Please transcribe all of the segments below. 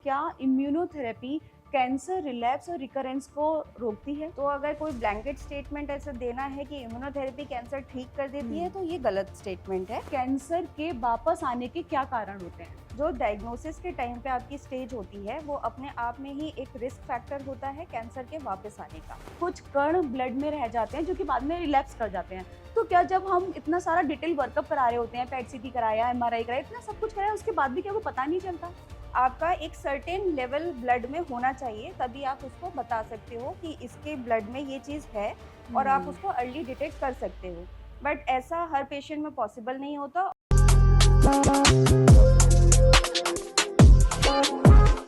क्या immunotherapy cancer relapse और recurrence को रोकती है? तो अगर कोई ब्लैंकेट स्टेटमेंट ऐसा देना है कि इम्यूनोथेरेपी कैंसर ठीक कर देती है तो ये गलत स्टेटमेंट है। कैंसर के वापस आने के क्या कारण होते हैं? जो डायग्नोसिस के टाइम पे आपकी स्टेज होती है वो अपने आप में ही एक रिस्क फैक्टर होता है कैंसर के वापस आने का। कुछ कण ब्लड में रह जाते हैं जो कि बाद में रिलैप्स कर जाते हैं। तो क्या जब हम इतना सारा डिटेल वर्कअप करा रहे होते हैं, पेट सीटी कराया, एमआरआई कराया, इतना सब कुछ कराया, उसके बाद भी क्या वो पता नहीं चलता? आपका एक सर्टेन लेवल ब्लड में होना चाहिए, तभी आप उसको बता सकते हो कि इसके ब्लड में ये चीज़ है और आप उसको अर्ली डिटेक्ट कर सकते हो। बट ऐसा हर पेशेंट में पॉसिबल नहीं होता।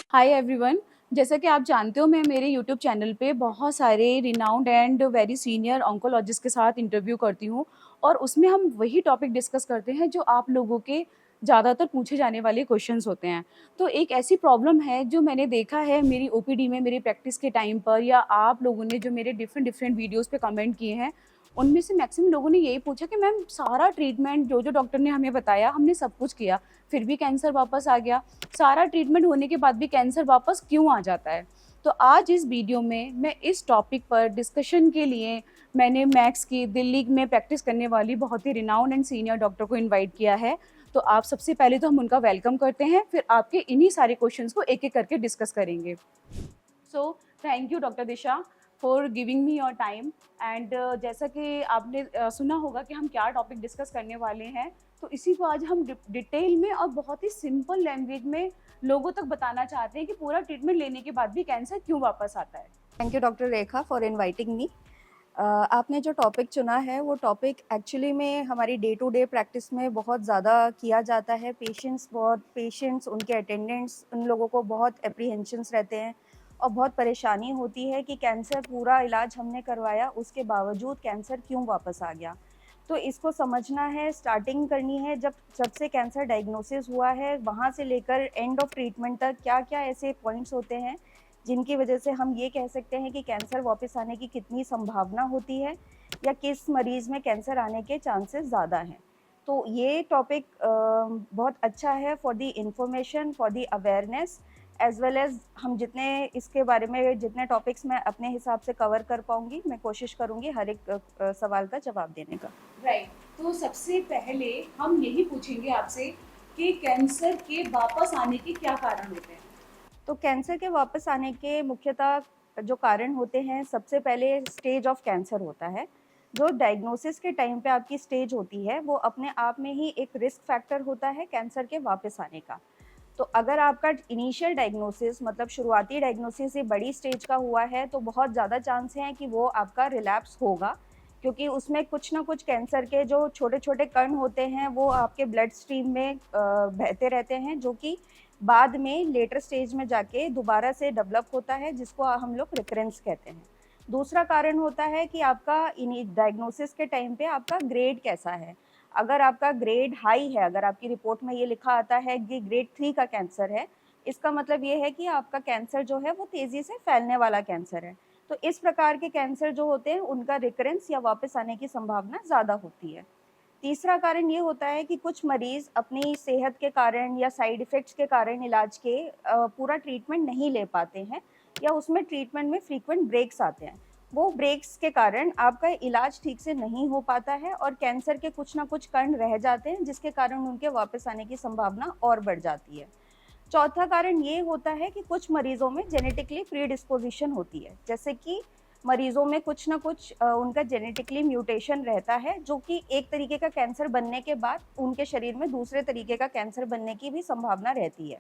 हाय एवरीवन, जैसा कि आप जानते हो मैं मेरे यूट्यूब चैनल पे बहुत सारे renowned and very senior oncologist के साथ इंटरव्यू करती हूँ और उसमें हम वही टॉपिक डिस्कस करते हैं जो आप लोगों के ज़्यादातर पूछे जाने वाले क्वेश्चंस होते हैं। तो एक ऐसी प्रॉब्लम है जो मैंने देखा है मेरी ओपीडी में, मेरी प्रैक्टिस के टाइम पर, या आप लोगों ने जो मेरे डिफरेंट वीडियोज़ पे कमेंट किए हैं, उनमें से मैक्सिमम लोगों ने यही पूछा कि मैम सारा ट्रीटमेंट जो जो डॉक्टर ने हमें बताया हमने सब कुछ किया, फिर भी कैंसर वापस आ गया। सारा ट्रीटमेंट होने के बाद भी कैंसर वापस क्यों आ जाता है? तो आज इस वीडियो में मैं इस टॉपिक पर डिस्कशन के लिए मैंने मैक्स की दिल्ली में प्रैक्टिस करने वाली बहुत ही रिनाउंड एंड सीनियर डॉक्टर को इनवाइट किया है। तो आप सबसे पहले तो हम उनका वेलकम करते हैं, फिर आपके इन्हीं सारे क्वेश्चंस को एक एक करके डिस्कस करेंगे। So thank you doctor Disha for giving me your time. And जैसा कि आपने सुना होगा कि हम क्या टॉपिक डिस्कस करने वाले हैं, तो इसी को आज हम डिटेल में और बहुत ही सिंपल लैंग्वेज में लोगों तक बताना चाहते हैं कि पूरा ट्रीटमेंट लेने के बाद भी कैंसर क्यों वापस आता है। Thank you doctor Rekha for inviting me. आपने जो टॉपिक चुना है वो टॉपिक एक्चुअली में हमारी डे टू डे प्रैक्टिस में बहुत ज़्यादा किया जाता है। पेशेंट्स उनके अटेंडेंट्स, उन लोगों को बहुत एप्रीहेंशंस रहते हैं और बहुत परेशानी होती है कि कैंसर पूरा इलाज हमने करवाया, उसके बावजूद कैंसर क्यों वापस आ गया। तो इसको समझना है, स्टार्टिंग करनी है जब से कैंसर डायग्नोसिस हुआ है, वहाँ से लेकर एंड ऑफ ट्रीटमेंट तक क्या क्या ऐसे पॉइंट्स होते हैं जिनकी वजह से हम ये कह सकते हैं कि कैंसर वापस आने की कितनी संभावना होती है या किस मरीज़ में कैंसर आने के चांसेस ज़्यादा हैं। तो ये टॉपिक बहुत अच्छा है for the information, for the awareness, as well as हम जितने इसके बारे में जितने टॉपिक्स मैं अपने हिसाब से कवर कर पाऊंगी, मैं कोशिश करूंगी हर एक सवाल का जवाब देने का। राइट, तो सबसे पहले हम यही पूछेंगे आपसे कि कैंसर के वापस आने के क्या कारण होते हैं? तो कैंसर के वापस आने के मुख्यतः जो कारण होते हैं, सबसे पहले स्टेज ऑफ कैंसर होता है। जो डायग्नोसिस के टाइम पे आपकी स्टेज होती है वो अपने आप में ही एक रिस्क फैक्टर होता है कैंसर के वापस आने का। तो अगर आपका इनिशियल डायग्नोसिस मतलब शुरुआती डायग्नोसिस से बड़ी स्टेज का हुआ है तो बहुत ज़्यादा चांस हैं कि वो आपका रिलैप्स होगा, क्योंकि उसमें कुछ ना कुछ कैंसर के जो छोटे छोटे कण होते हैं वो आपके ब्लड स्ट्रीम में बहते रहते हैं, जो कि बाद में लेटर स्टेज में जाके दोबारा से डेवलप होता है, जिसको हम लोग रिकरेंस कहते हैं। दूसरा कारण होता है कि आपका डायग्नोसिस के टाइम पे आपका ग्रेड कैसा है। अगर आपका ग्रेड हाई है, अगर आपकी रिपोर्ट में ये लिखा आता है कि ग्रेड 3 का कैंसर है, इसका मतलब ये है कि आपका कैंसर जो है वो तेज़ी से फैलने वाला कैंसर है। तो इस प्रकार के कैंसर जो होते हैं उनका रिकरेंस या वापस आने की संभावना ज़्यादा होती है। तीसरा कारण ये होता है कि कुछ मरीज़ अपनी सेहत के कारण या साइड इफ़ेक्ट्स के कारण इलाज के पूरा ट्रीटमेंट नहीं ले पाते हैं या उसमें ट्रीटमेंट में फ्रीक्वेंट ब्रेक्स आते हैं। वो ब्रेक्स के कारण आपका इलाज ठीक से नहीं हो पाता है और कैंसर के कुछ ना कुछ कण रह जाते हैं, जिसके कारण उनके वापस आने की संभावना और बढ़ जाती है। चौथा कारण ये होता है कि कुछ मरीज़ों में जेनेटिकली प्रीडिस्पोजिशन होती है, जैसे कि मरीज़ों में कुछ ना कुछ उनका जेनेटिकली म्यूटेशन रहता है, जो कि एक तरीके का कैंसर बनने के बाद उनके शरीर में दूसरे तरीके का कैंसर बनने की भी संभावना रहती है।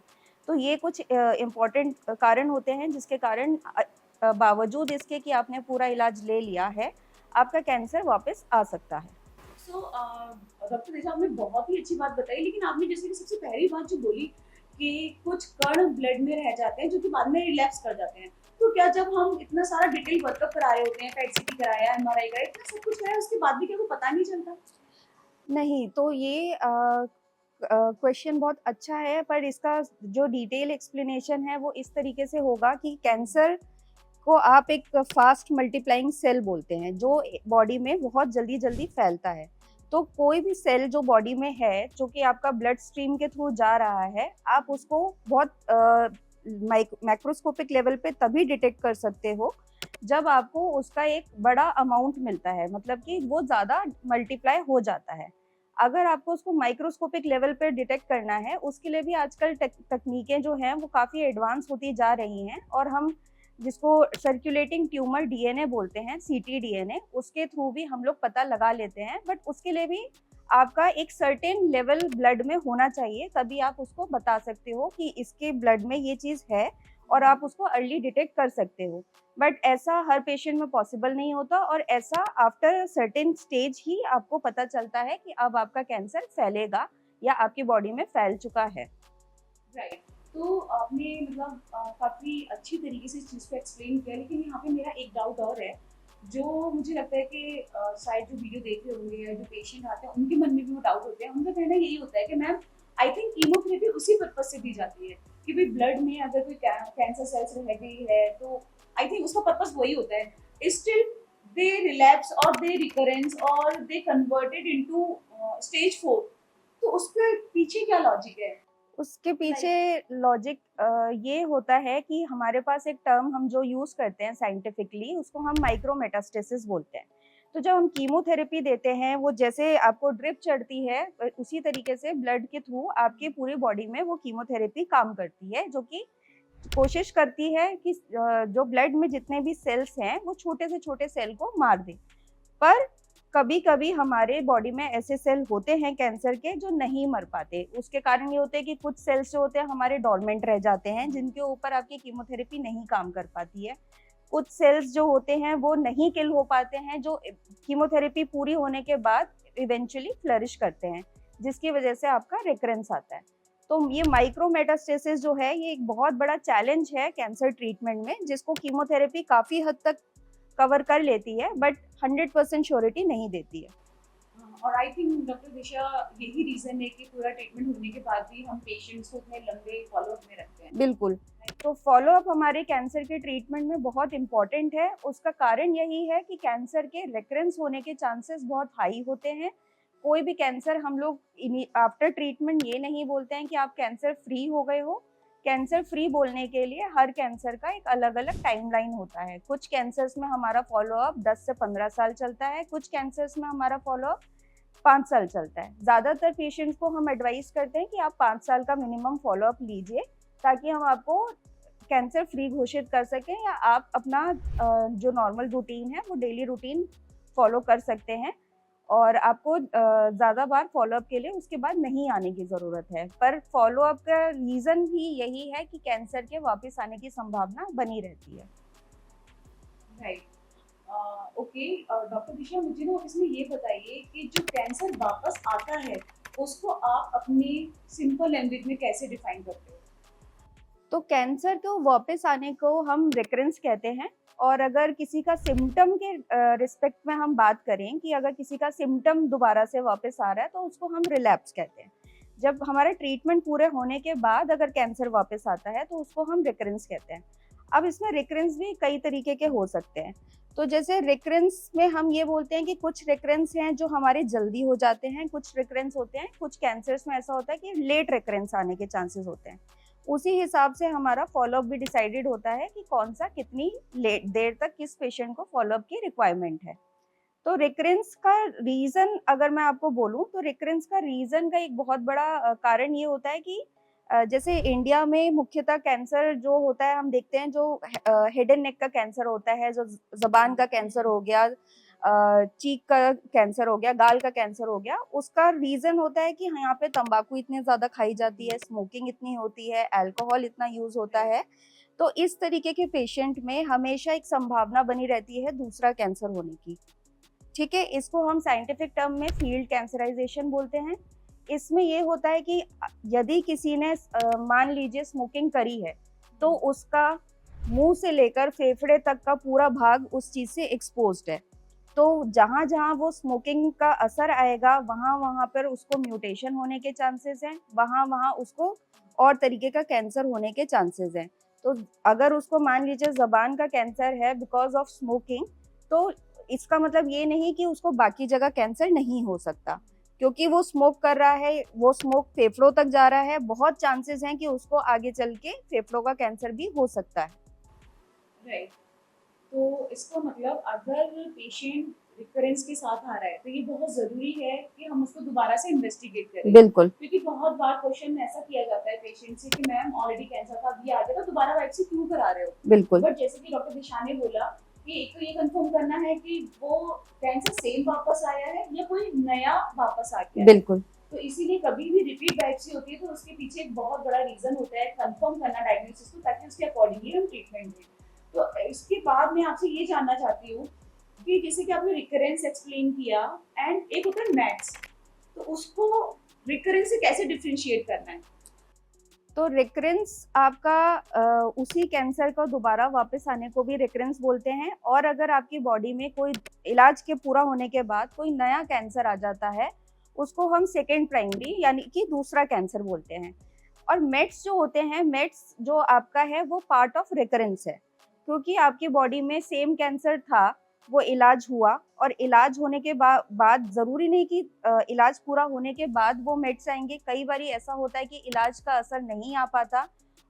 तो ये कुछ इम्पॉर्टेंट कारण होते हैं जिसके कारण बावजूद इसके कि आपने पूरा इलाज ले लिया है, आपका कैंसर वापस आ सकता है। सो डॉक्टर दिशा, आपने बहुत ही अच्छी बात बताई, लेकिन आपने जैसे कि सबसे पहली बात जो बोली कि कुछ कण ब्लड में रह जाते हैं जो कि बाद में रिलैप्स कर जाते हैं, तो क्या जब हम इतना सारा डिटेल वर्कअप करा रहे होते हैं, पेट सीटी कराया, एमआरआई कराया, इतना सब कुछ कराया, उसके बाद भी क्या वो पता नहीं चलता? नहीं, तो ये क्वेश्चन बहुत अच्छा है, पर इसका जो डिटेल एक्सप्लेनेशन है वो इस तरीके से होगा कि कैंसर को आप एक फास्ट मल्टीप्लाइंग सेल बोलते हैं, जो बॉडी में बहुत जल्दी-जल्दी फैलता है। तो कोई भी सेल जो बॉडी में है, जो कि आपका ब्लड स्ट्रीम के थ्रू जा रहा है, आप उसको बहुत मैक्रोस्कोपिक लेवल पे तभी डिटेक्ट कर सकते हो जब आपको उसका एक बड़ा अमाउंट मिलता है, मतलब कि वो ज़्यादा मल्टीप्लाई हो जाता है। अगर आपको उसको माइक्रोस्कोपिक लेवल पे डिटेक्ट करना है, उसके लिए भी आजकल तकनीकें जो हैं वो काफ़ी एडवांस होती जा रही हैं, और हम जिसको सर्कुलेटिंग ट्यूमर डीएनए बोलते हैं, ctDNA, उसके थ्रू भी हम लोग पता लगा लेते हैं। बट उसके लिए भी आपका एक सर्टेन लेवल ब्लड में होना चाहिए, तभी आप उसको बता सकते हो कि इसके ब्लड में ये चीज़ है, और आप उसको अर्ली डिटेक्ट कर सकते हो। बट ऐसा हर पेशेंट में पॉसिबल नहीं होता, और ऐसा आफ्टर सर्टेन स्टेज ही आपको पता चलता है कि अब आपका कैंसर फैलेगा या आपकी बॉडी में फैल चुका है। राइट। तो आपने मतलब काफ़ी अच्छी तरीके से इस चीज़ को एक्सप्लेन किया, लेकिन यहाँ पे मेरा एक डाउट और है, जो मुझे लगता है कि शायद जो वीडियो देख रहे होंगे या जो पेशेंट आते हैं उनके मन में भी वो डाउट होते हैं। उनका कहना यही होता है कि मैम, आई थिंक कीमोथेरेपी उसी पर्पज से दी जाती है कि भाई ब्लड में अगर कोई कैंसर सेल्स रह गई है तो आई थिंक उसका पर्पज वही होता है। स्टिल दे रिलैप्स और दे रिकरेंस और दे कन्वर्टेड इनटू स्टेज 4। तो उसके पीछे क्या लॉजिक है? उसके पीछे लॉजिक ये होता है कि हमारे पास एक टर्म हम जो यूज़ करते हैं साइंटिफिकली, उसको हम माइक्रोमेटास्टेसिस बोलते हैं। तो जब हम कीमोथेरेपी देते हैं, वो जैसे आपको ड्रिप चढ़ती है, उसी तरीके से ब्लड के थ्रू आपकी पूरी बॉडी में वो कीमोथेरेपी काम करती है, जो कि कोशिश करती है कि जो ब्लड में जितने भी सेल्स हैं वो छोटे से छोटे सेल को मार दे। पर कभी-कभी हमारे बॉडी में ऐसे सेल होते हैं कैंसर के जो नहीं मर पाते। उसके कारण ये होते हैं कि कुछ सेल्स जो होते हैं हमारे डोरमेंट रह जाते हैं, जिनके ऊपर आपकी कीमोथेरेपी नहीं काम कर पाती है। कुछ सेल्स जो होते हैं वो नहीं किल हो पाते हैं, जो कीमोथेरेपी पूरी होने के बाद इवेंचुअली फ्लरिश करते हैं, जिसकी वजह से आपका रिकरेंस आता है। तो ये माइक्रोमेटास्टेसिस जो है, ये एक बहुत बड़ा चैलेंज है कैंसर ट्रीटमेंट में, जिसको कीमोथेरेपी काफ़ी हद तक कवर कर लेती है, बट 100% श्योरिटी नहीं देती है। और आई थिंक डॉक्टर दिशा, यही रीजन है कि पूरा ट्रीटमेंट होने के बाद भी हम पेशेंट्स को इतने लंबे फॉलोअप में रखते हैं। बिल्कुल। तो फॉलोअप हमारे कैंसर के ट्रीटमेंट में बहुत इंपॉर्टेंट है। उसका कारण यही है कि कैंसर के रिकरेंस होने के चांसेस बहुत हाई होते हैं। कोई भी कैंसर हम लोग आफ्टर ट्रीटमेंट ये नहीं बोलते हैं कि आप कैंसर फ्री हो गए हो। कैंसर फ्री बोलने के लिए हर कैंसर का एक अलग अलग टाइमलाइन होता है। कुछ कैंसर्स में हमारा फॉलोअप 10 से 15 साल चलता है, कुछ कैंसर्स में हमारा फॉलोअप 5 साल चलता है। ज़्यादातर पेशेंट्स को हम एडवाइस करते हैं कि आप 5 साल का मिनिमम फॉलोअप लीजिए, ताकि हम आपको कैंसर फ्री घोषित कर सकें, या आप अपना जो नॉर्मल रूटीन है वो डेली रूटीन फॉलो कर सकते हैं, और आपको ज़्यादा बार फॉलोअप के लिए उसके बाद नहीं आने की ज़रूरत है। पर फॉलोअप का रीज़न ही यही है कि कैंसर के वापस आने की संभावना बनी रहती है। राइट। ओके डॉक्टर दिशा, मुझे ना इसमें ये बताइए कि जो कैंसर वापस आता है उसको आप अपने सिंपल लैंग्वेज में कैसे डिफाइन करते हो? तो कैंसर को वापस आने को हम रिकरेंस कहते हैं, और अगर किसी का सिम्टम के रिस्पेक्ट में हम बात करें कि अगर किसी का सिम्टम दोबारा से वापस आ रहा है, तो उसको हम रिलैप्स कहते हैं। जब हमारा ट्रीटमेंट पूरे होने के बाद अगर कैंसर वापस आता है, तो उसको हम रिकरेंस कहते हैं। अब इसमें रिकरेंस भी कई तरीके के हो सकते हैं। तो जैसे रिकरेंस में हम ये बोलते हैं कि कुछ रिकरेंस हैं जो हमारे जल्दी हो जाते हैं, कुछ रिकरेंस होते हैं, कुछ कैंसर्स में ऐसा होता है कि लेट रिकरेंस आने के चांसेस होते हैं। उसी हिसाब से हमारा फॉलोअप भी डिसाइडेड होता है कि कौन सा कितनी देर तक किस पेशेंट को फॉलोअप की रिक्वायरमेंट है। तो रिकरेंस का रीज़न अगर मैं आपको बोलूँ, तो रिकरेंस का रीज़न का एक बहुत बड़ा कारण ये होता है कि जैसे इंडिया में मुख्यतः कैंसर जो होता है, हम देखते हैं जो हेड एंड नेक का कैंसर होता है, जो ज़बान का कैंसर हो गया, चीक का कैंसर हो गया, गाल का कैंसर हो गया, उसका रीज़न होता है कि यहाँ पे तंबाकू इतनी ज़्यादा खाई जाती है, स्मोकिंग इतनी होती है, अल्कोहल इतना यूज़ होता है। तो इस तरीके के पेशेंट में हमेशा एक संभावना बनी रहती है दूसरा कैंसर होने की। ठीक है, इसको हम साइंटिफिक टर्म में फील्ड कैंसराइजेशन बोलते हैं। इसमें ये होता है कि यदि किसी ने मान लीजिए स्मोकिंग करी है, तो उसका मुंह से लेकर फेफड़े तक का पूरा भाग उस चीज़ से एक्सपोज्ड है। तो जहाँ जहाँ वो स्मोकिंग का असर आएगा, वहाँ वहाँ पर उसको म्यूटेशन होने के चांसेस हैं, वहाँ वहाँ उसको और तरीके का कैंसर होने के चांसेस हैं। तो अगर उसको मान लीजिए ज़बान का कैंसर है बिकॉज ऑफ स्मोकिंग, तो इसका मतलब ये नहीं कि उसको बाकी जगह कैंसर नहीं हो सकता, क्योंकि वो स्मोक कर रहा है, वो स्मोक फेफड़ों तक जा रहा है, बहुत चांसेस हैं कि उसको आगे चल के फेफड़ों का कैंसर भी हो सकता है। राइट। तो इसका मतलब अगर पेशेंट रिकरेंस के साथ आ रहा है तो ये बहुत ज़रूरी है कि हम उसको दोबारा से इन्वेस्टिगेट करें, बिल्कुल क्योंकि बहुत बार क्वेश्चन ऐसा किया जाता है पेशेंट से कि मैम ऑलरेडी कैंसर था, अब ये आ जाएगा, दोबारा बायोप्सी क्यों करा रहे हो? बिल्कुल बट जैसे कि डॉक्टर दिशा ने बोला कि एक तो ये कंफर्म करना है कि वो कैंसर सेम वापस आया है या कोई नया वापस आ गया है। बिल्कुल तो इसीलिए कभी भी रिपीट बायोप्सी होती है तो उसके पीछे एक बहुत बड़ा रीजन होता है कंफर्म करना डायग्नोसिस को, ताकि उसके अकॉर्डिंगली हम ट्रीटमेंट दें। तो इसके बाद मैं आपसे ये जानना चाहती हूँ कि जैसे कि आपने रिकरेंस एक्सप्लेन किया एंड एक होता है मैट्स, तो उसको रिकरेंस से कैसे डिफरेंशिएट करना है? तो रिकरेंस आपका उसी कैंसर का दोबारा वापस आने को भी रिकरेंस बोलते हैं, और अगर आपकी बॉडी में कोई इलाज के पूरा होने के बाद कोई नया कैंसर आ जाता है उसको हम सेकेंड प्राइमरी यानी कि दूसरा कैंसर बोलते हैं। और मेट्स जो होते हैं, मेट्स जो आपका है वो पार्ट ऑफ रिकरेंस है, क्योंकि आपकी बॉडी में सेम कैंसर था, वो इलाज हुआ, और इलाज होने के बाद ज़रूरी नहीं कि इलाज पूरा होने के बाद वो मेट्स आएंगे। कई बार ऐसा होता है कि इलाज का असर नहीं आ पाता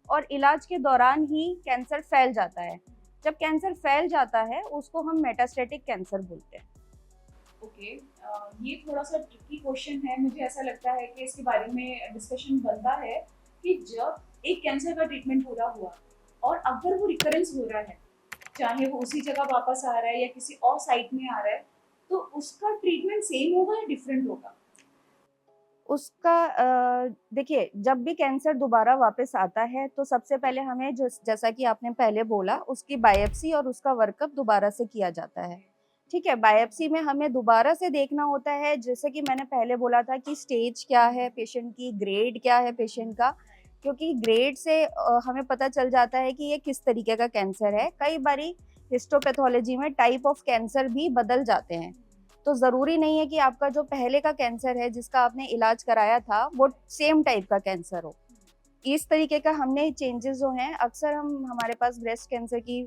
और इलाज के दौरान ही कैंसर फैल जाता है। जब कैंसर फैल जाता है उसको हम मेटास्टेटिक कैंसर बोलते हैं। ओके, ये थोड़ा सा ट्रिकी क्वेश्चन है, मुझे ऐसा लगता है कि इसके बारे में डिस्कशन बनता है कि जब एक कैंसर का ट्रीटमेंट पूरा हुआ और अगर वो रिकरेंस हो रहा है, चाहे वो उसी जगह वापस आ रहा है या किसी और साइट में आ रहा है, तो उसका ट्रीटमेंट सेम होगा या डिफरेंट होगा? उसका देखिए, जब भी कैंसर दोबारा वापस आता है तो सबसे पहले हमें जैसा कि आपने पहले बोला, उसकी बायोप्सी और उसका वर्कअप दोबारा से किया जाता है। ठीक है, बायोप्सी में हमें दोबारा से देखना होता है, जैसे कि मैंने पहले बोला था कि स्टेज क्या है पेशेंट की, ग्रेड क्या है पेशेंट का, क्योंकि ग्रेड से हमें पता चल जाता है कि ये किस तरीके का कैंसर है। कई बारी हिस्टोपैथोलॉजी में टाइप ऑफ कैंसर भी बदल जाते हैं, तो ज़रूरी नहीं है कि आपका जो पहले का कैंसर है जिसका आपने इलाज कराया था वो सेम टाइप का कैंसर हो। इस तरीके का हमने चेंजेस जो हैं, अक्सर हम हमारे पास ब्रेस्ट कैंसर की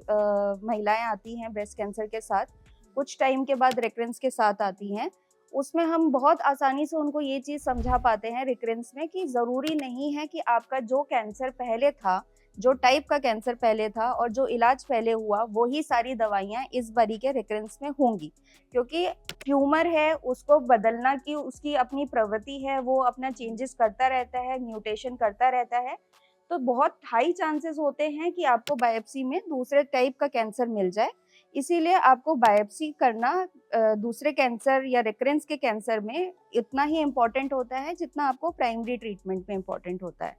महिलाएं आती हैं ब्रेस्ट कैंसर के साथ, कुछ टाइम के बाद रिकरेंस के साथ आती हैं। उसमें हम बहुत आसानी से उनको ये चीज़ समझा पाते हैं रिकरेंस में कि ज़रूरी नहीं है कि आपका जो कैंसर पहले था, जो टाइप का कैंसर पहले था और जो इलाज पहले हुआ, वही सारी दवाइयाँ इस बारी के रिकरेंस में होंगी, क्योंकि ट्यूमर है उसको बदलना की उसकी अपनी प्रवृत्ति है, वो अपना चेंजेस करता रहता है, म्यूटेशन करता रहता है। तो बहुत हाई चांसेस होते हैं कि आपको बायोप्सी में दूसरे टाइप का कैंसर मिल जाए। इसीलिए आपको बायोप्सी करना दूसरे कैंसर या रिकरेंस के कैंसर में इतना ही इम्पोर्टेंट होता है जितना आपको प्राइमरी ट्रीटमेंट में इम्पोर्टेंट होता है।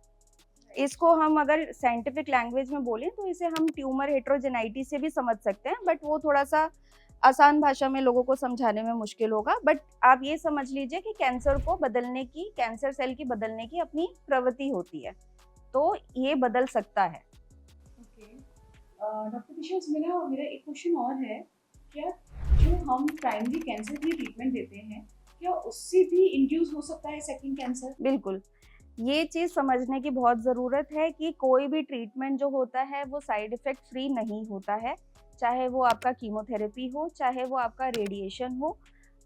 इसको हम अगर साइंटिफिक लैंग्वेज में बोलें तो इसे हम ट्यूमर हेट्रोजेनाइटी से भी समझ सकते हैं, बट वो थोड़ा सा आसान भाषा में लोगों को समझाने में मुश्किल होगा। बट आप ये समझ लीजिए कि कैंसर को बदलने की, कैंसर सेल की बदलने की अपनी प्रवृत्ति होती है, तो ये बदल सकता है। ओके, डॉक्टर दिशा, मेरा मेरा एक क्वेश्चन और है, क्या जो हम प्राइमरी कैंसर की ट्रीटमेंट देते हैं, क्या उससे भी इंड्यूस हो सकता है सेकंड कैंसर? बिल्कुल, ये चीज़ समझने की बहुत ज़रूरत है कि कोई भी ट्रीटमेंट जो होता है वो साइड इफ़ेक्ट फ्री नहीं होता है। चाहे वो आपका कीमोथेरेपी हो, चाहे वो आपका रेडिएशन हो,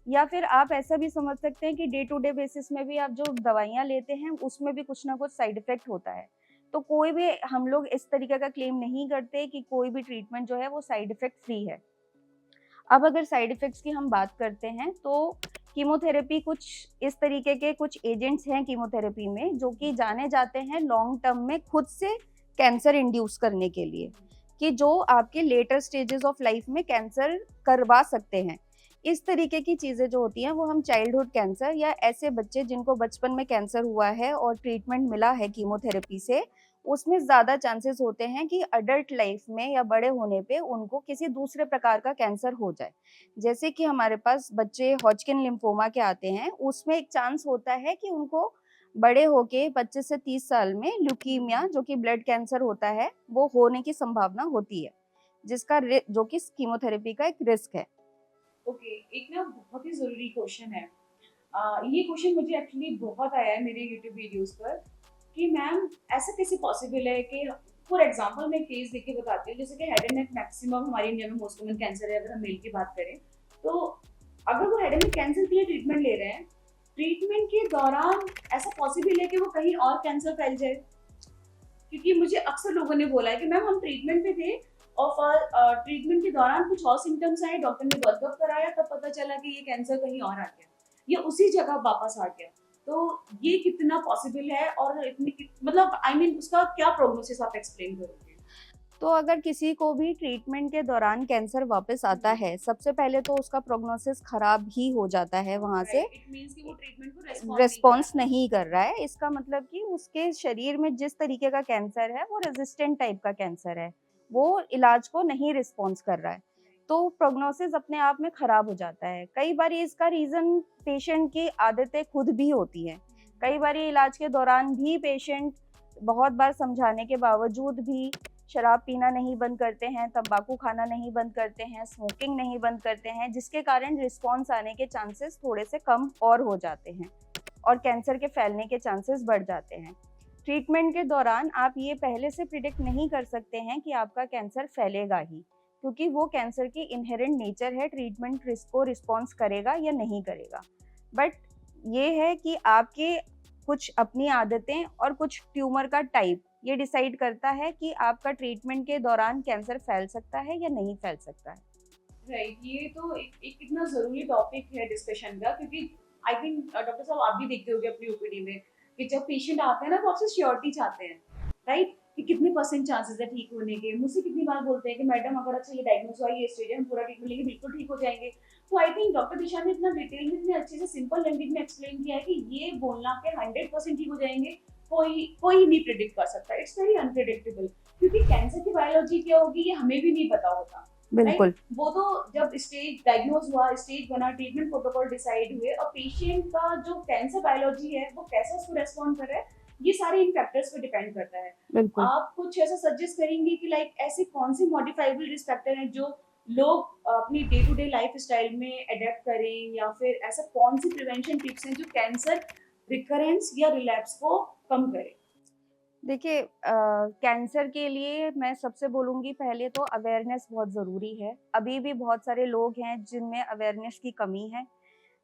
या फिर आप ऐसा भी समझ सकते हैं कि डे टू डे बेसिस में भी आप जो दवाइयाँ लेते हैं उसमें भी कुछ ना कुछ साइड इफ़ेक्ट होता है। तो कोई भी हम लोग इस तरीके का क्लेम नहीं करते कि कोई भी ट्रीटमेंट जो है वो साइड इफ़ेक्ट फ्री है। अब अगर साइड इफ़ेक्ट्स की हम बात करते हैं तो कीमोथेरेपी, कुछ इस तरीके के कुछ एजेंट्स हैं कीमोथेरेपी में जो कि जाने जाते हैं लॉन्ग टर्म में खुद से कैंसर इंड्यूस करने के लिए, कि जो आपके लेटर स्टेजेस ऑफ लाइफ में कैंसर करवा सकते हैं। इस तरीके की चीज़ें जो होती हैं वो हम चाइल्डहुड कैंसर या ऐसे बच्चे जिनको बचपन में कैंसर हुआ है और ट्रीटमेंट मिला है कीमोथेरेपी से, उसमें ज़्यादा चांसेस होते हैं कि अडल्ट लाइफ में या बड़े होने पे उनको किसी दूसरे प्रकार का कैंसर हो जाए। जैसे कि हमारे पास बच्चे हॉजकिन लिम्फोमा के आते हैं, उसमें एक चांस होता है कि उनको बड़े होके 25 से 30 साल में ल्यूकीमिया, जो कि ब्लड कैंसर होता है, वो होने की संभावना होती है, जिसका जो कि कीमोथेरेपी का एक रिस्क है। ओके, एक ना बहुत ही ज़रूरी क्वेश्चन है। ये क्वेश्चन मुझे एक्चुअली बहुत आया है मेरे यूट्यूब वीडियोस पर कि मैम ऐसा कैसे पॉसिबल है कि, फॉर एग्जांपल मैं केस देके बताती हूँ, जैसे कि हेड एंड नेक मैक्सिमम हमारे इंडिया में मोस्ट कॉमन कैंसर है, अगर हम मेल की बात करें तो अगर वो हेड एंड नेक कैंसर के लिए ट्रीटमेंट ले रहे हैं, ट्रीटमेंट के दौरान ऐसा पॉसिबल है कि वो कहीं और कैंसर फैल जाए? क्योंकि मुझे अक्सर लोगों ने बोला है कि मैम हम ट्रीटमेंट पे थे और ट्रीटमेंट के दौरान कुछ और सिम्टम्स आए, डॉक्टर ने वर्कअप कराया, तब पता चला कि ये कैंसर कहीं और आ गया या उसी जगह वापस आ गया। तो ये कितना पॉसिबल है और मतलब आई मीन उसका क्या प्रोग्नोसिस आप एक्सप्लेन करोगे? तो अगर किसी को भी ट्रीटमेंट के दौरान कैंसर वापस आता है, सबसे पहले तो उसका प्रोग्नोसिस खराब ही हो जाता है वहाँ से। इट मींस कि वो ट्रीटमेंट को रिस्पॉन्स नहीं कर रहा है, इसका मतलब कि उसके शरीर में जिस तरीके का कैंसर है वो रेजिस्टेंट टाइप का कैंसर है, वो इलाज को नहीं रिस्पॉन्स कर रहा है, तो प्रोग्नोसिस अपने आप में खराब हो जाता है। कई बार इसका रीजन पेशेंट की आदतें खुद भी होती हैं। कई बार इलाज के दौरान भी पेशेंट बहुत बार समझाने के बावजूद भी शराब पीना नहीं बंद करते हैं, तंबाकू खाना नहीं बंद करते हैं, स्मोकिंग नहीं बंद करते हैं, जिसके कारण रिस्पॉन्स आने के चांसेस थोड़े से कम और हो जाते हैं और कैंसर के फैलने के चांसेस बढ़ जाते हैं। ट्रीटमेंट के दौरान आप ये पहले से प्रिडिक्ट नहीं कर सकते हैं कि आपका कैंसर फैलेगा ही, क्योंकि वो कैंसर की इनहेरेंट नेचर है, ट्रीटमेंट को रिस्पॉन्स करेगा या नहीं करेगा। बट ये है कि आपके कुछ अपनी आदतें और कुछ ट्यूमर का टाइप ये डिसाइड करता है कि आपका ट्रीटमेंट के दौरान कैंसर फैल सकता है या नहीं फैल सकता है। राइट, ये तो एक कितना जरूरी टॉपिक है डिस्कशन का, क्योंकि आई थिंक डॉक्टर साहब आप भी देखते होंगे अपनी ओपीडी में कि जब पेशेंट आते हैं ना तो आपसे श्योरिटी चाहते हैं, राइट, कि कितने परसेंट चांसेस है ठीक होने के। मुझसे कितनी बार बोलते हैं कि मैडम अगर अच्छा ये डायग्नोस हुआ, ये स्टेज है, हम पूरा ट्रीटमेंट लेंगे, बिल्कुल ठीक हो जाएंगे। तो आई थिंक डॉक्टर दिशा ने इतना डिटेल में, इतने अच्छे से सिंपल लैंग्वेज में एक्सप्लेन किया है कि ये बोलना कि 100% ठीक हो जाएंगे कोई नहीं प्रिडिक्ट कर सकता। इट्स वेरी अनप्रिडिक्टेबल, क्योंकि कैंसर की बायोलॉजी क्या होगी ये हमें भी नहीं पता होता। बिल्कुल। वो तो जब स्टेज डायग्नोज हुआ, स्टेज बना, ट्रीटमेंट प्रोटोकॉल डिसाइड हुए और पेशेंट का जो कैंसर बायोलॉजी है वो कैसे उसको रेस्पॉन्ड कर रहा है, ये सारे इन फैक्टर्स पे डिपेंड करता है। बिल्कुल। आप कुछ ऐसा सजेस्ट करेंगे कि लाइक ऐसे कौन से मॉडिफाइबल रिस्क फैक्टर हैं जो लोग अपनी day to day lifestyle में अडेप्ट करें, या फिर ऐसा कौन सी प्रिवेंशन टिप्स हैं जो कैंसर रिकरेंस या रिलैप्स को कम करे? देखिए, कैंसर के लिए मैं सबसे बोलूँगी पहले तो अवेयरनेस बहुत ज़रूरी है। अभी भी बहुत सारे लोग हैं जिनमें अवेयरनेस की कमी है।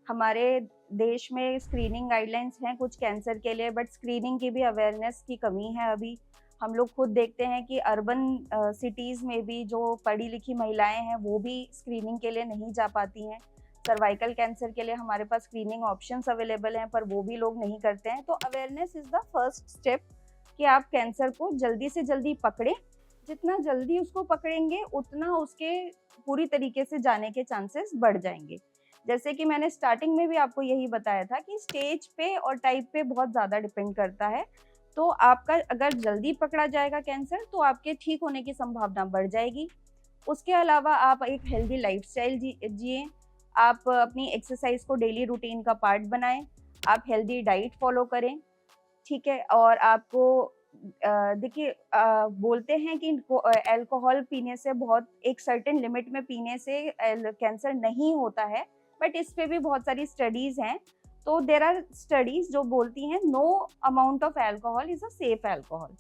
हमारे देश में स्क्रीनिंग गाइडलाइंस हैं कुछ कैंसर के लिए, बट स्क्रीनिंग की भी अवेयरनेस की कमी है अभी। हम लोग खुद देखते हैं कि अर्बन सिटीज़ में भी जो पढ़ी लिखी महिलाएं हैं वो भी स्क्रीनिंग के लिए नहीं जा पाती हैं। सर्वाइकल कैंसर के लिए हमारे पास स्क्रीनिंग ऑप्शंस अवेलेबल हैं, पर वो भी लोग नहीं करते हैं। तो awareness is the first step कि आप कैंसर को जल्दी से जल्दी पकड़ें। जितना जल्दी उसको पकड़ेंगे उतना उसके पूरी तरीके से जाने के चांसेस बढ़ जाएंगे। जैसे कि मैंने स्टार्टिंग में भी आपको यही बताया था कि स्टेज पे और टाइप पे बहुत ज़्यादा डिपेंड करता है। तो आपका अगर जल्दी पकड़ा जाएगा कैंसर तो आपके ठीक होने की संभावना बढ़ जाएगी। उसके अलावा आप एक हेल्दी लाइफस्टाइल जिए, आप अपनी एक्सरसाइज को डेली रूटीन का पार्ट बनाएं, आप हेल्दी डाइट फॉलो करें, ठीक है। और आपको देखिए, बोलते हैं कि अल्कोहल पीने से बहुत एक सर्टेन लिमिट में पीने से कैंसर नहीं होता है, बट इस पे भी बहुत सारी स्टडीज हैं। तो देर आर स्टडीज जो बोलती हैं no amount of alcohol is a safe alcohol.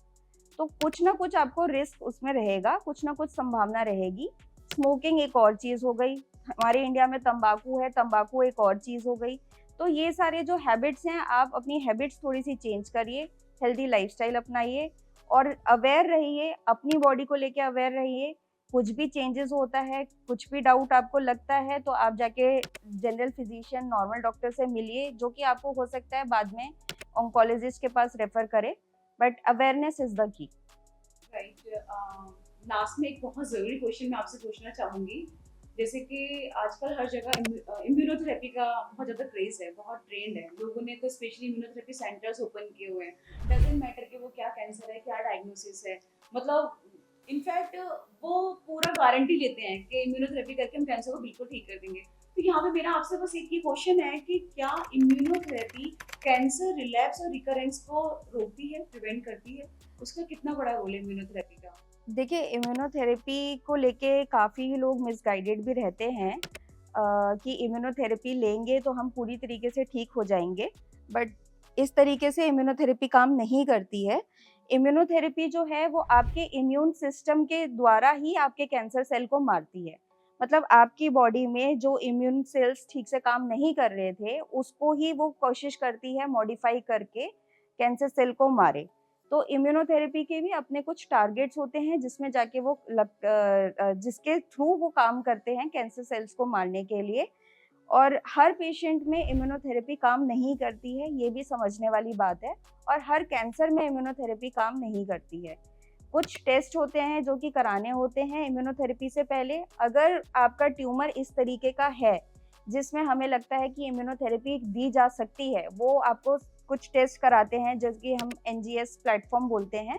तो कुछ ना कुछ आपको रिस्क उसमें रहेगा, कुछ ना कुछ संभावना रहेगी। स्मोकिंग एक और चीज़ हो गई, हमारे इंडिया में तंबाकू है, तंबाकू एक और चीज़ हो गई। तो ये सारे जो हैबिट्स हैं, आप अपनी हैबिट्स थोड़ी सी चेंज करिए, हेल्दी लाइफस्टाइल अपनाइए और अवेयर रहिए, अपनी बॉडी को लेके अवेयर रहिए। कुछ भी चेंजेस होता है, कुछ भी डाउट आपको लगता है तो आप जाके जनरल फिजिशियन, नॉर्मल डॉक्टर से मिलिए, जो कि आपको हो सकता है बाद में ऑन्कोलॉजिस्ट के पास रेफर करे, but awareness is the key. Right, last में एक बहुत ज़रूरी क्वेश्चन मैं आपसे पूछना चाहूँगी। जैसे कि आजकल हर जगह इम्यूनोथेरेपी का बहुत ज़्यादा क्रेज़ है, बहुत ट्रेंड है, लोगों ने तो स्पेशली इम्यूनोथेरेपी सेंटर्स ओपन किए हुए हैं। डजेंट मैटर कि वो क्या कैंसर है, क्या डायग्नोसिस है, मतलब इनफैक्ट वो पूरा गारंटी लेते हैं कि इम्यूनोथेरेपी करके हम कैंसर को बिल्कुल ठीक कर देंगे। तो यहाँ पे मेरा आपसे बस एक ही क्वेश्चन है कि क्या इम्यूनोथेरेपी कैंसर रिलैप्स और रिकरेंस को रोकती है, प्रिवेंट करती है? उसका कितना बड़ा रोल है इम्यूनोथेरेपी का? देखिए, इम्यूनोथेरेपी को लेके काफ़ी लोग मिसगाइडेड भी रहते हैं कि इम्यूनोथेरेपी लेंगे तो हम पूरी तरीके से ठीक हो जाएंगे, बट इस तरीके से इम्यूनोथेरेपी काम नहीं करती है। इम्यूनोथेरेपी जो है वो आपके इम्यून सिस्टम के द्वारा ही आपके कैंसर सेल को मारती है। मतलब आपकी बॉडी में जो इम्यून सेल्स ठीक से काम नहीं कर रहे थे, उसको ही वो कोशिश करती है मॉडिफाई करके कैंसर सेल को मारे। तो इम्यूनोथेरेपी के भी अपने कुछ टारगेट्स होते हैं जिसमें जाके वो जिसके थ्रू वो काम करते हैं कैंसर सेल्स को मारने के लिए। और हर पेशेंट में इम्यूनोथेरेपी काम नहीं करती है, ये भी समझने वाली बात है। और हर कैंसर में इम्यूनोथेरेपी काम नहीं करती है। कुछ टेस्ट होते हैं जो कि कराने होते हैं इम्यूनोथेरेपी से पहले। अगर आपका ट्यूमर इस तरीके का है जिसमें हमें लगता है कि इम्यूनोथेरेपी दी जा सकती है, वो आपको कुछ टेस्ट कराते हैं जैसे कि हम एनजीएस प्लेटफॉर्म बोलते हैं।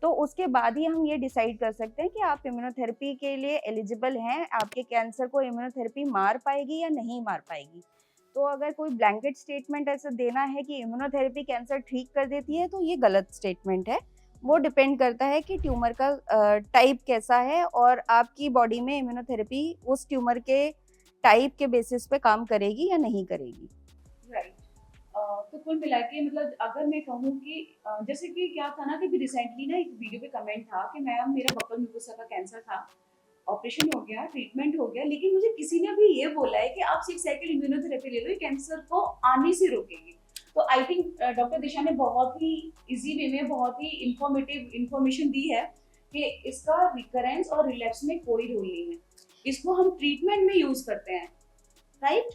तो उसके बाद ही हम ये डिसाइड कर सकते हैं कि आप इम्यूनोथेरेपी के लिए एलिजिबल हैं, आपके कैंसर को इम्यूनोथेरेपी मार पाएगी या नहीं मार पाएगी। तो अगर कोई ब्लैंकेट स्टेटमेंट ऐसा देना है कि इम्यूनोथेरेपी कैंसर ठीक कर देती है, तो ये गलत स्टेटमेंट है। वो डिपेंड करता है कि ट्यूमर का टाइप कैसा है और आपकी बॉडी में इम्यूनोथेरेपी उस ट्यूमर के टाइप के बेसिस पे काम करेगी या नहीं करेगी। राइट। तो कुल मिला के मतलब अगर मैं कहूँ कि जैसे कि क्या था ना कि अभी रिसेंटली ना एक वीडियो पे कमेंट था कि मैम मेरा बकल म्यूकोसा का कैंसर था, ऑपरेशन हो गया, ट्रीटमेंट हो गया, लेकिन मुझे किसी ने भी ये बोला है कि आप 6 साइकिल इम्यूनोथेरेपी ले लो, ये कैंसर को आने से रोकेगी। तो आई थिंक डॉक्टर दिशा ने बहुत ही इजी वे में बहुत ही इंफॉर्मेटिव इंफॉर्मेशन दी है कि इसका रिकरेंस और रिलैप्स में कोई रोल नहीं है, इसको हम ट्रीटमेंट में यूज करते हैं। राइट,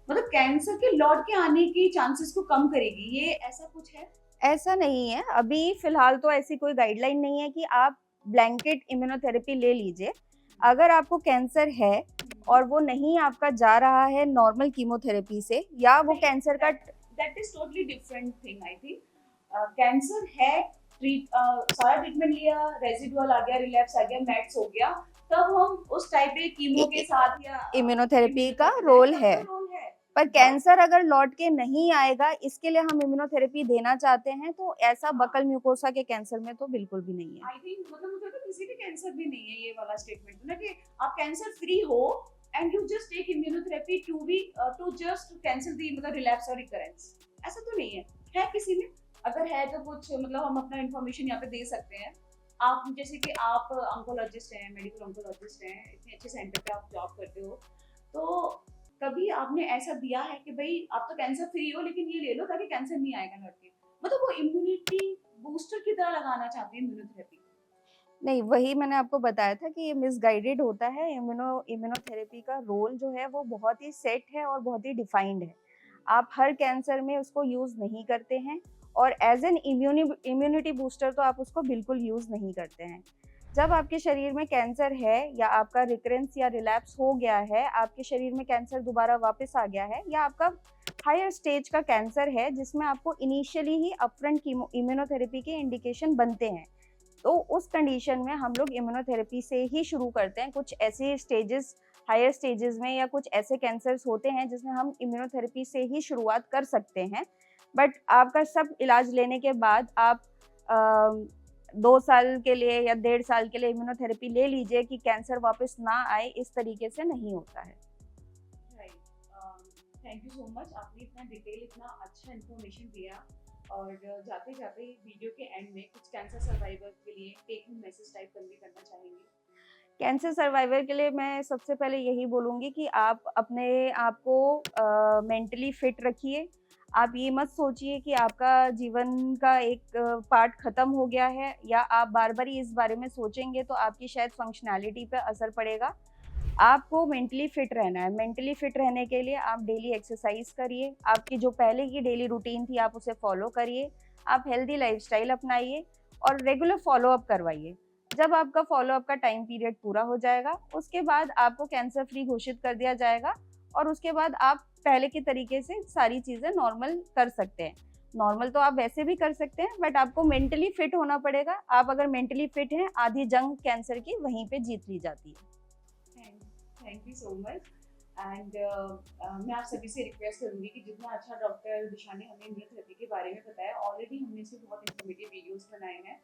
मतलब कैंसर के लौट के आने के चांसेस को कम करेगी, ये ऐसा कुछ है? ऐसा नहीं है, अभी फिलहाल तो ऐसी कोई गाइडलाइन नहीं है कि आप ब्लैंकेट इम्यूनोथेरेपी ले लीजिए। अगर आपको कैंसर है और वो नहीं आपका जा रहा है नॉर्मल कीमोथेरेपी से, या वो कैंसर का that is totally different thing I think. Cancer है, सारा ट्रीटमेंट लिया, रेजिडुअल आ गया, रिलैप्स आ गया, मेट्स हो गया, तब हम उस टाइप के कीमो के साथ या इम्यूनोथेरेपी का रोल है। पर कैंसर अगर लौट के नहीं आएगा, इसके लिए हम इम्यूनोथेरेपी देना चाहते हैं, तो ऐसा बकल म्यूकोसा के कैंसर में तो बिल्कुल भी नहीं है। आई थिंक मतलब मुझे तो किसी भी कैंसर भी नहीं है ये वाला स्टेटमेंट ना कि आप कैंसर फ्री हो and you just take immunotherapy to be to just cancel the मतलब रिलैप्स और रिकरेंस, ऐसा तो नहीं है किसी में? अगर है तो कुछ मतलब हम अपना इन्फॉर्मेशन यहाँ पे दे सकते हैं। आप जैसे कि आप ऑन्कोलॉजिस्ट हैं, मेडिकल ऑन्कोलॉजिस्ट हैं, इतने अच्छे सेंटर पे आप जॉब करते हो, तो कभी आपने ऐसा दिया है कि भाई आप तो कैंसर फ्री हो लेकिन ये ले लो ताकि कैंसर नहीं आएगा लौट के, मतलब वो इम्यूनिटी बूस्टर की तरह लगाना चाहते हैं इम्यूनोथेरेपी? नहीं, वही मैंने आपको बताया था कि ये मिसगाइडेड होता है। इम्यूनोथेरेपी का रोल जो है वो बहुत ही सेट है और बहुत ही डिफाइंड है। आप हर कैंसर में उसको यूज़ नहीं करते हैं, और एज एन इम्यूनिटी बूस्टर तो आप उसको बिल्कुल यूज़ नहीं करते हैं। जब आपके शरीर में कैंसर है या आपका रिकरेंस या रिलैप्स हो गया है, आपके शरीर में कैंसर दोबारा वापस आ गया है, या आपका हायर स्टेज का कैंसर है जिसमें आपको इनिशियली ही अपफ्रंट इम्यूनोथेरेपी के इंडिकेशन बनते हैं, तो उस कंडीशन में हम लोग इम्यूनोथेरेपी से ही शुरू करते हैं। कुछ ऐसे स्टेजेस, हायर स्टेजेस में, या कुछ ऐसे कैंसर्स होते हैं जिसमें हम इम्यूनोथेरेपी से ही शुरुआत कर सकते हैं। बट आपका सब इलाज लेने के बाद आप 2 साल के लिए या 1.5 साल के लिए इम्यूनोथेरेपी ले लीजिए कि कैंसर वापस ना आए, इस तरीके से नहीं होता है। थैंक यू सो मच, आपने इतना डिटेल इतना अच्छा इन्फॉर्मेशन दिया। और जाते जाते वीडियो के एंड में कुछ कैंसर सर्वाइवर के लिए take home message type convey करना चाहेंगे? कैंसर सर्वाइवर के लिए मैं सबसे पहले यही बोलूँगी कि आप अपने आप को मेंटली फिट रखिए। आप ये मत सोचिए कि आपका जीवन का एक पार्ट ख़त्म हो गया है, या आप बार-बार इस बारे में सोचेंगे तो आपकी शायद फंक्शनैलिटी पे असर पड़ेगा। आपको मेंटली फिट रहना है। मेंटली फिट रहने के लिए आप डेली एक्सरसाइज करिए। आपकी जो पहले की डेली रूटीन थी आप उसे फॉलो करिए। आप हेल्दी लाइफस्टाइल अपनाइए और रेगुलर फॉलो अप करवाइए। जब आपका फॉलो अप का टाइम पीरियड पूरा हो जाएगा, उसके बाद आपको कैंसर फ्री घोषित कर दिया जाएगा, और उसके बाद आप पहले के तरीके से सारी चीज़ें नॉर्मल कर सकते हैं। नॉर्मल तो आप वैसे भी कर सकते हैं, बट आपको मेंटली फिट होना पड़ेगा। आप अगर मेंटली फिट हैं, आधी जंग कैंसर की वहीं पे जीत ली जाती है। Thank you so much. And मैं आप सभी से रिक्वेस्ट करूंगी कि जितना अच्छा डॉक्टर दिशा ने हमें इम्यूनोथेरेपी के बारे में बताया, ऑलरेडी हमने इसमें बहुत इन्फॉर्मेटिव वीडियोस बनाए हैं,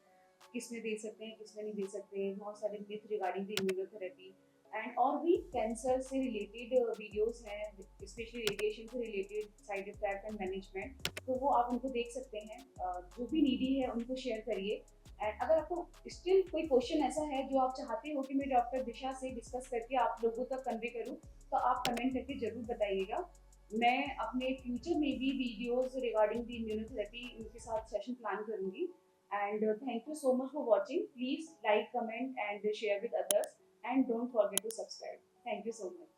किसमें दे सकते हैं किसमें नहीं दे सकते, बहुत सारे myth regarding the immunotherapy and और भी कैंसर से रिलेटेड वीडियोस हैं, स्पेशली रेडिएशन से related side effect and management, तो वो आप उनको देख सकते हैं। जो भी नीडी है उनको शेयर करिए एंड अगर आपको स्टिल कोई क्वेश्चन ऐसा है जो आप चाहते हो कि मैं डॉक्टर दिशा से डिस्कस करके आप लोगों तक कन्वे करूँ, तो आप कमेंट करके ज़रूर बताइएगा। मैं अपने फ्यूचर में भी वीडियोस रिगार्डिंग दी इम्यूनोथेरेपी उनके साथ सेशन प्लान करूँगी। And thank you so much for watching. Please like, comment and share with others, and don't forget to subscribe. Thank you so much.